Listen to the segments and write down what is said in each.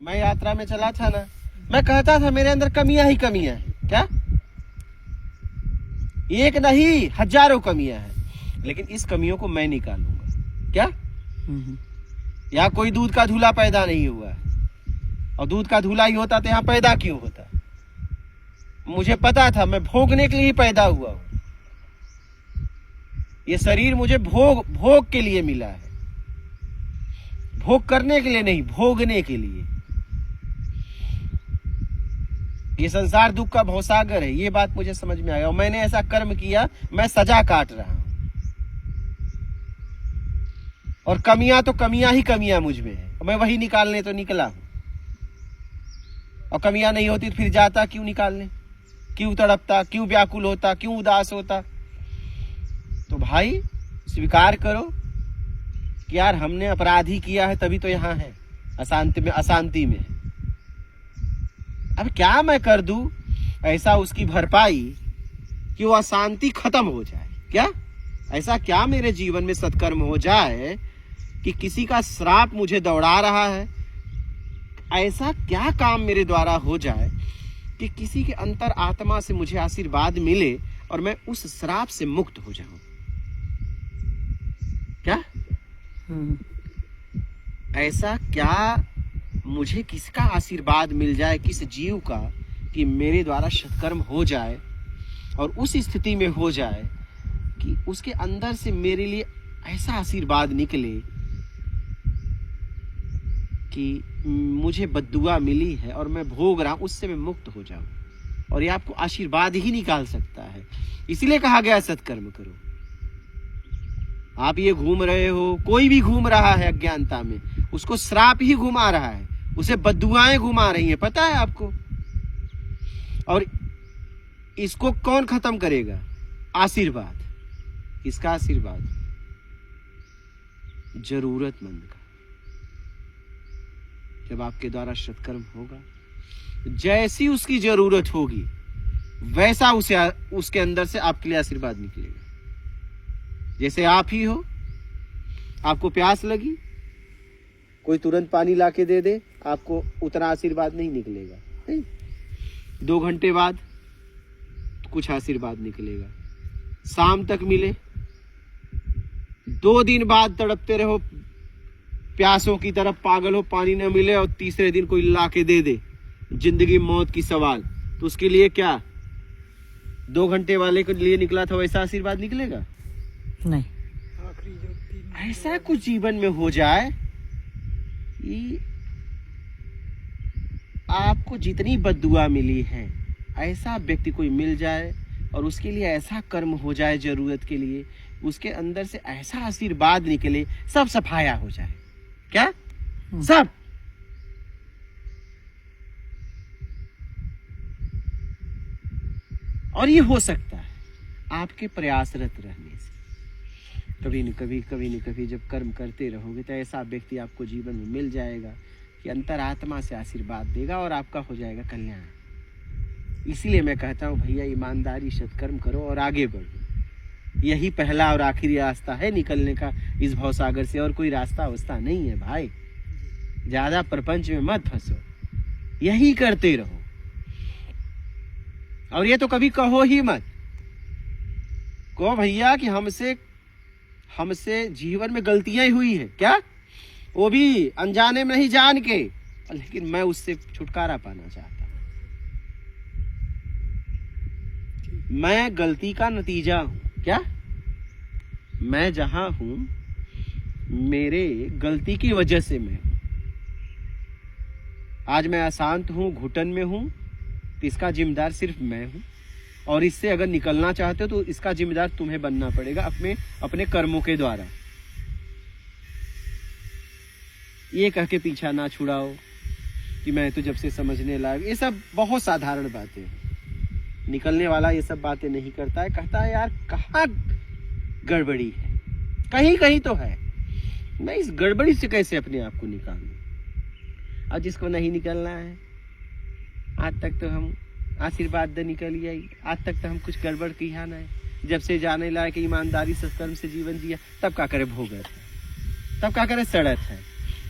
मैं यात्रा में चला था ना, मैं कहता था मेरे अंदर कमियां ही कमियां हैं। क्या? एक नहीं, हजारों कमियां हैं, लेकिन इस कमियों को मैं निकालूंगा। क्या? यहाँ कोई दूध का धूला पैदा नहीं हुआ, और दूध का धूला ही होता तो यहाँ पैदा क्यों होता? मुझे पता था मैं भोगने के लिए ही पैदा हुआ हूं। ये शरीर मुझे भोग के लिए मिला है, भोग करने के लिए नहीं, भोगने के लिए। ये संसार दुख का भवसागर है, ये बात मुझे समझ में आया। और मैंने ऐसा कर्म किया, मैं सजा काट रहा हूं। और कमियां तो कमियां ही कमियां मुझ में है, मैं वही निकालने तो निकला हूं। और कमियां नहीं होती तो फिर जाता क्यों निकालने? क्यों तड़पता? क्यों व्याकुल होता? क्यों उदास होता? तो भाई स्वीकार करो कि यार हमने अपराध ही किया है, तभी तो यहाँ है, अशांति में। अब क्या मैं कर दूं ऐसा उसकी भरपाई कि वो अशांति खत्म हो जाए? क्या ऐसा क्या मेरे जीवन में सत्कर्म हो जाए कि किसी का श्राप मुझे दौड़ा रहा है? ऐसा क्या काम मेरे द्वारा हो जाए कि किसी के अंतर आत्मा से मुझे आशीर्वाद मिले और मैं उस श्राप से मुक्त हो जाऊं? क्या ऐसा क्या मुझे किसका आशीर्वाद मिल जाए, किस जीव का, कि मेरे द्वारा सत्कर्म हो जाए और उस स्थिति में हो जाए कि उसके अंदर से मेरे लिए ऐसा आशीर्वाद निकले कि मुझे बद्दुआ मिली है और मैं भोग रहा हूं, उससे मैं मुक्त हो जाऊं। और ये आपको आशीर्वाद ही निकाल सकता है। इसीलिए कहा गया सत्कर्म करो। आप ये घूम रहे हो, कोई भी घूम रहा है अज्ञानता में, उसको श्राप ही घुमा रहा है, उसे बद्दुआएं घुमा रही हैं, पता है आपको? और इसको कौन खत्म करेगा? आशीर्वाद। किसका आशीर्वाद? जरूरतमंद का। जब आपके द्वारा सत्कर्म होगा, जैसी उसकी जरूरत होगी वैसा उसके अंदर से आपके लिए आशीर्वाद निकलेगा। जैसे आप ही हो, आपको प्यास लगी, कोई तुरंत पानी लाके दे दे, आपको उतना आशीर्वाद नहीं निकलेगा। नहीं? 2 घंटे बाद कुछ आशीर्वाद निकलेगा, शाम तक मिले, 2 दिन बाद तड़पते रहो, प्यासों की तरफ पागल हो, पानी न मिले, और तीसरे दिन कोई लाके दे दे, जिंदगी मौत की सवाल, तो उसके लिए क्या 2 घंटे वाले के लिए निकला था वैसा आशीर्वाद निकलेगा? नहीं। ऐसा कुछ जीवन में हो जाए कि आपको जितनी बद्दुआ मिली है ऐसा व्यक्ति कोई मिल जाए और उसके लिए ऐसा कर्म हो जाए जरूरत के लिए, उसके अंदर से ऐसा आशीर्वाद निकले, सब सफाया हो जाए। क्या? सब। और ये हो सकता है आपके प्रयासरत रहने से। कभी न कभी जब कर्म करते रहोगे तो ऐसा व्यक्ति आपको जीवन में मिल जाएगा कि अंतरात्मा से आशीर्वाद देगा और आपका हो जाएगा कल्याण। इसीलिए मैं कहता हूँ भैया, ईमानदारी सत्कर्म करो और आगे बढ़ो। यही पहला और आखिरी रास्ता है निकलने का इस भवसागर से, और कोई रास्ता वस्ता नहीं है भाई। ज्यादा प्रपंच में मत फंसो, यही करते रहो। और ये तो कभी कहो ही मत, कहो भैया कि हमसे जीवन में गलतियां ही हुई हैं। क्या? वो भी अनजाने में नहीं, जान के, लेकिन मैं उससे छुटकारा पाना चाहता हूं। मैं गलती का नतीजा हूं। क्या? मैं जहां हूं मेरे गलती की वजह से मैं हूं। आज मैं अशांत हूं, घुटन में हूं, तो इसका जिम्मेदार सिर्फ मैं हूं। और इससे अगर निकलना चाहते हो तो इसका जिम्मेदार तुम्हें बनना पड़ेगा अपने कर्मों के द्वारा। ये कह के पीछा ना छुड़ाओ कि मैं तो जब से समझने लायक, ये सब बहुत साधारण बातें हैं। निकलने वाला ये सब बातें नहीं करता है, कहता है यार कहाँ गड़बड़ी है, कहीं कहीं तो है, मैं इस गड़बड़ी से कैसे अपने आप को निकालूं। और जिसको नहीं निकलना है, आज तक तो हम आशीर्वाद दे निकल आई, आज तक तो हम कुछ गड़बड़ किया ना है। जब से जाने लायक ईमानदारी सत्कर्म से जीवन जिया, तब क्या करे भोगत है, तब क्या करे सड़त है,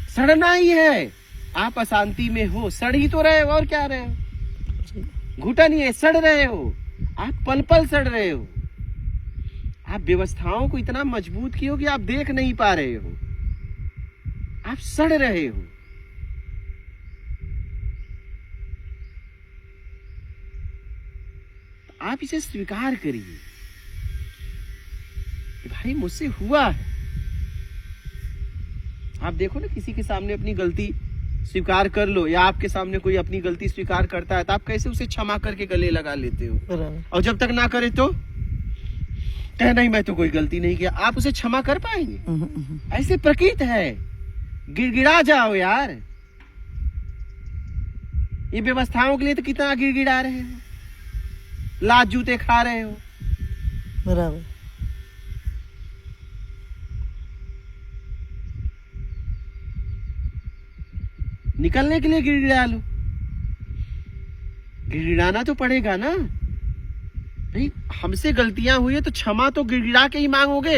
सड़ना ही है। आप अशांति में हो, सड़ ही तो रहे हो, और क्या रहे हो? घुटन ही है, सड़ रहे हो आप, पल पल सड़ रहे हो। आप व्यवस्थाओं को इतना मजबूत किए हो कि आप देख नहीं पा रहे हो, आप सड़ रहे हो। आप इसे स्वीकार करिए कि भाई मुझसे हुआ है। आप देखो ना, किसी के सामने अपनी गलती स्वीकार कर लो, या आपके सामने कोई अपनी गलती स्वीकार करता है, तो आप कैसे उसे क्षमा करके गले लगा लेते हो, और जब तक ना करे तो कह नहीं मैं तो कोई गलती नहीं किया। आप उसे क्षमा कर पाएंगे? ऐसे प्रकृति है, गिड़गिड़ा जाओ यार। ये व्यवस्थाओं के लिए तो कितना गिड़गिड़ा रहे हो, लात जूते खा रहे हो। बराबर। निकलने के लिए गिड़गिड़ा लो, गिड़गिड़ाना तो पड़ेगा ना। नहीं, हमसे गलतियां हुई है तो क्षमा तो गिड़गिड़ा के ही मांगोगे।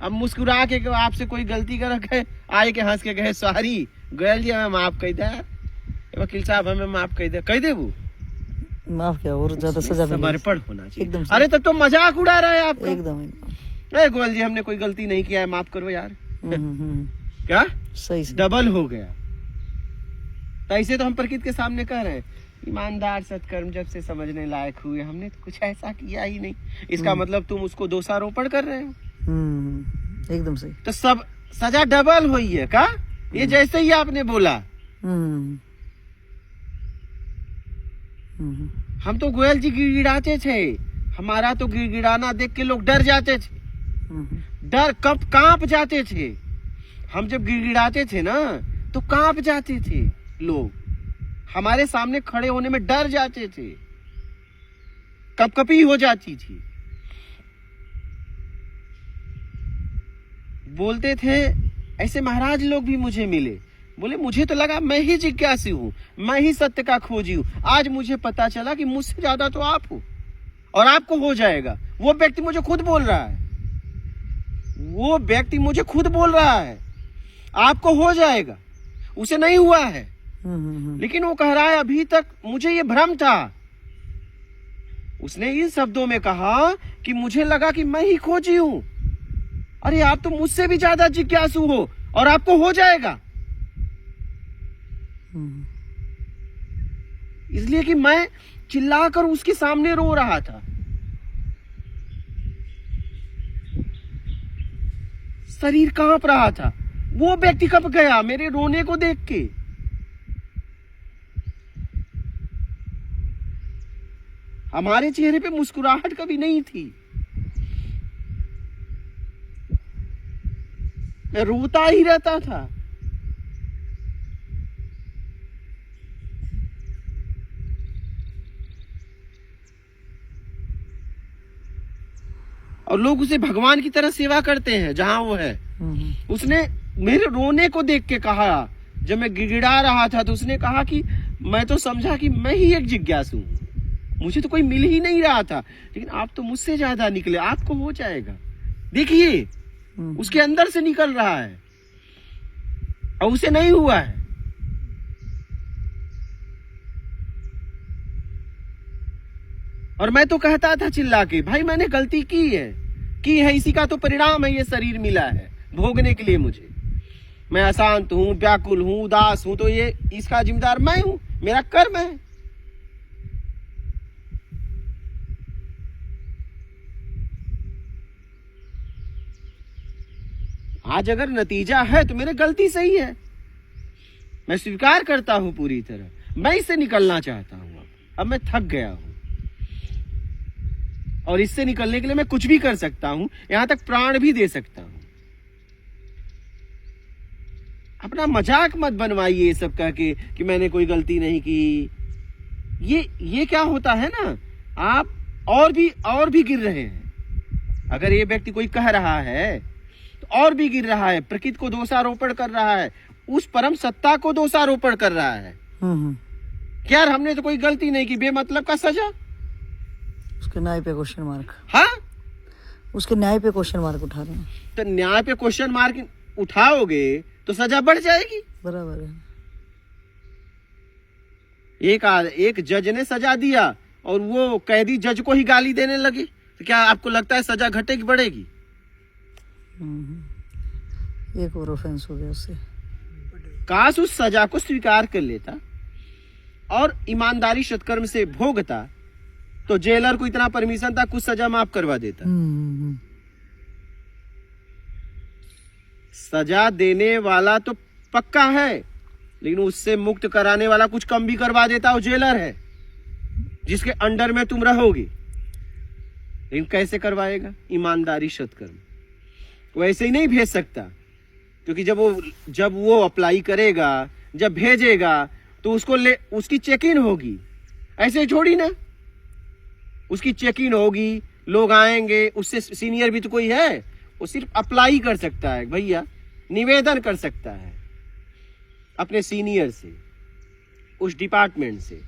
अब मुस्कुरा के आपसे कोई गलती कर रखे, आए के हंस के कहे सॉरी गोयल जी हमें माफ कर दे, वकील साहब हमें माफ कर दे वो माफ क्या, और ज्यादा सजा समर्पण होना चाहिए। अरे तब तो मजाक उड़ा रहा है आपका। एकदम गोयल जी हमने कोई गलती नहीं किया है, माफ करो यार। क्या सही से डबल हो गया। तो ऐसे तो हम प्रकृति के सामने कह रहे हैं, ईमानदार सत्कर्म जब से समझने लायक हुए हमने तो कुछ ऐसा किया ही नहीं। इसका मतलब तुम उसको दोषारोपण कर रहे हो। एकदम सही। तो सब सजा डबल हुई है का? ये जैसे ही आपने बोला। हम तो गोयल जी गिड़गिड़ाते थे, हमारा तो गिड़गिड़ाना देख के लोग डर जाते थे, डर कब कांप जाते थे। हम जब गिड़गिड़ाते थे ना तो कांप जाते थे लोग, हमारे सामने खड़े होने में डर जाते थे, कपकपी हो जाती थी। बोलते थे ऐसे महाराज लोग भी मुझे मिले, बोले मुझे तो लगा मैं ही जिज्ञासु हूं, मैं ही सत्य का खोजी हूं। आज मुझे पता चला कि मुझसे ज्यादा तो आप हो, और आपको हो जाएगा। वो व्यक्ति मुझे खुद बोल रहा है, वो व्यक्ति मुझे खुद बोल रहा है आपको हो जाएगा, उसे नहीं हुआ है। लेकिन वो कह रहा है अभी तक मुझे ये भ्रम था। उसने इन शब्दों में कहा कि मुझे लगा कि मैं ही खोजी हूं। अरे आप तो मुझसे भी ज्यादा जिज्ञासु हो और आपको हो जाएगा। इसलिए कि मैं चिल्लाकर उसके सामने रो रहा था। शरीर कांप रहा था। वो व्यक्ति कब गया मेरे रोने को देख के? हमारे चेहरे पे मुस्कुराहट कभी नहीं थी, मैं रोता ही रहता था। और लोग उसे भगवान की तरह सेवा करते हैं जहां वो है। उसने मेरे रोने को देख के कहा, जब मैं गिड़गिड़ा रहा था तो उसने कहा कि मैं तो समझा कि मैं ही एक जिज्ञासु हूं, मुझे तो कोई मिल ही नहीं रहा था, लेकिन आप तो मुझसे ज्यादा निकले, आपको हो जाएगा। देखिए उसके अंदर से निकल रहा है और उसे नहीं हुआ है। और मैं तो कहता था चिल्ला के, भाई मैंने गलती की है, इसी का तो परिणाम है, ये शरीर मिला है भोगने के लिए मुझे। मैं अशांत हूं, व्याकुल हूं, उदास हूं, तो ये इसका जिम्मेदार मैं हूं, मेरा कर्म है। आज अगर नतीजा है तो मेरी गलती सही है, मैं स्वीकार करता हूं पूरी तरह। मैं इससे निकलना चाहता हूं, अब मैं थक गया हूं, और इससे निकलने के लिए मैं कुछ भी कर सकता हूं, यहां तक प्राण भी दे सकता हूं। अपना मजाक मत बनवाइए ये सब कह के कि मैंने कोई गलती नहीं की। ये क्या होता है ना, आप और भी गिर रहे हैं। अगर ये व्यक्ति कोई कह रहा है तो और भी गिर रहा है, प्रकृति को दोषारोपण कर रहा है, उस परम सत्ता को दोषारोपण कर रहा है। क्या हमने तो कोई गलती नहीं की, बेमतलब का सजा। उसके न्याय पे क्वेश्चन मार्क। हाँ, उसके न्याय पे क्वेश्चन मार्क उठा रहे हैं। तो न्याय पे क्वेश्चन मार्क उठाओगे तो सजा बढ़ जाएगी। बराबर है। एक जज ने सजा दिया और वो कैदी जज को ही गाली देने लगे, तो क्या आपको लगता है सजा घटेगी बढ़ेगी? एक और ऑफेंस हो गया उससे। काश उस सजा को स्वीकार कर लेता और ईमानदारी सत्कर्म से भोगता, तो जेलर को इतना परमिशन था कुछ सजा माफ करवा देता। सजा देने वाला तो पक्का है, लेकिन उससे मुक्त कराने वाला कुछ कम भी करवा देता, वो जेलर है जिसके अंडर में तुम रहोगे। लेकिन कैसे करवाएगा? ईमानदारी सत्कर्म। वो ऐसे ही नहीं भेज सकता, क्योंकि जब वो अप्लाई करेगा, जब भेजेगा, तो उसकी चेक इन होगी। ऐसे ही छोड़ी ना, उसकी चेक इन होगी, लोग आएंगे, उससे सीनियर भी तो कोई है, वो सिर्फ अप्लाई कर सकता है भैया, निवेदन कर सकता है अपने सीनियर से, उस डिपार्टमेंट से,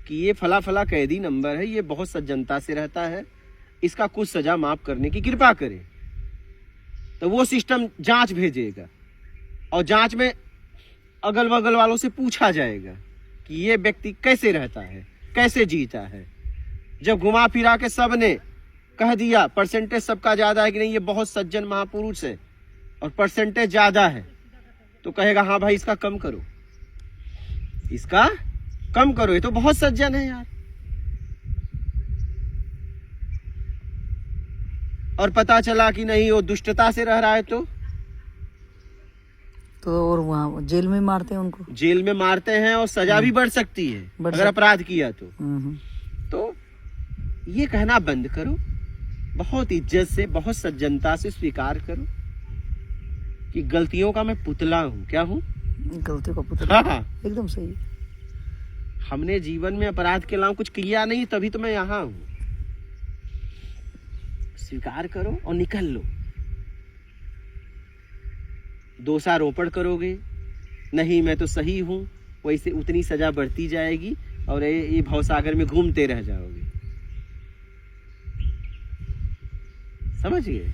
कि ये फला फला कैदी नंबर है, ये बहुत सज्जनता से रहता है, इसका कुछ सजा माफ करने की कृपा करें। तो वो सिस्टम जांच भेजेगा और जांच में अगल बगल वालों से पूछा जाएगा कि ये व्यक्ति कैसे रहता है, कैसे जीता है। जब घुमा फिरा के सब ने कह दिया, परसेंटेज सबका ज्यादा है कि नहीं ये बहुत सज्जन महापुरुष है और परसेंटेज ज्यादा है, तो कहेगा हाँ भाई इसका कम करो, इसका कम करो, ये तो बहुत सज्जन है यार। और पता चला कि नहीं वो दुष्टता से रह रहा है, तो और वहाँ जेल में मारते हैं उनको, जेल में मारते हैं और सजा भी बढ़ सकती है अगर अपराध किया तो ये कहना बंद करो, बहुत इज्जत से, बहुत सज्जनता से स्वीकार करो कि गलतियों का मैं पुतला हूँ। क्या हूँ? गलतियों का पुतला। हाँ, एकदम सही। हमने जीवन में अपराध के अलावा कुछ किया नहीं, तभी तो मैं यहाँ हूँ। स्वीकार करो और निकल लो। दोषारोपण करोगे, नहीं मैं तो सही हूं, वैसे उतनी सजा बढ़ती जाएगी और ये भवसागर में घूमते रह जाओगे। समझ गए?